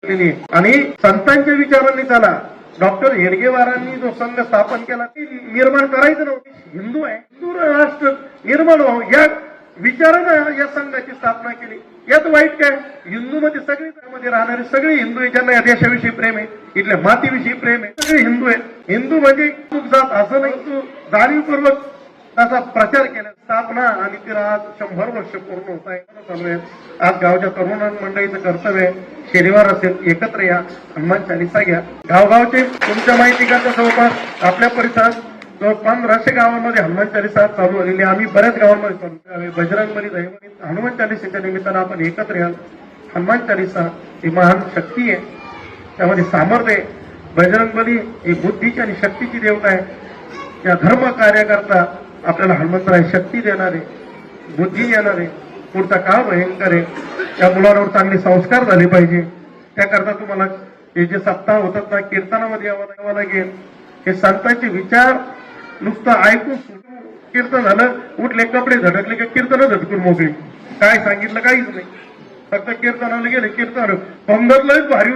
आणि संतांच्या विचारांनी चला. डॉक्टर हेडगेवारांनी जो संघ स्थापन केला ते निर्माण करायचं नव्हतं. हिंदू आहे, हिंदू राष्ट्र निर्माण व्हावं या विचारानं या संघाची स्थापना केली. यात वाईट काय? हिंदू मध्ये सगळे त्यामध्ये राहणारे सगळे हिंदू आहे, ज्यांना या देशाविषयी प्रेम आहे, इथल्या मातीविषयी प्रेम आहे, सगळे हिंदू आहे. हिंदू म्हणजे चूक जात असं नाही, तू जाणीवपूर्वक त्याचा प्रचार केला. स्थापना आणि तिला आज 100 वर्ष पूर्ण होत आहे. चालू आहे. आज गावच्या तरुण मंडळीचं कर्तव्य आहे, शनिवार असेल एकत्र या, हनुमान चालीसा घ्या. गावगावचे तुमच्या माहिती करता जवळपास आपल्या परिसरात जवळ 1500 गावांमध्ये हनुमान चालीसा चालू झालेली. आम्ही बऱ्याच गावांमध्ये चालू बजरंगबली दहिवली हनुमान चालीसेच्या निमित्तानं आपण एकत्र या. हनुमान चालीसा ही महान शक्ती आहे, त्यामध्ये सामर्थ्य आहे. बजरंगबली ही बुद्धीची आणि शक्तीची देवता आहे. या धर्म कार्याकरता आपल्याला हनुमंतराय शक्ती देणारे, बुद्धी देणारे. पुढचा काळ भयंकर आहे. या मुलांवर चांगले संस्कार झाले पाहिजे. त्याकरता तुम्हाला हे जे सप्ताह होतात ना, कीर्तनामध्ये यावं लागेल. हे संतांचे विचार नुसतं ऐकून कीर्तन झालं, उठले कपडे झटकले की कीर्तन झटकून मोकळे. काय सांगितलं काहीच नाही, फक्त कीर्तनाला गेले. कीर्तन पंगतलंच भारी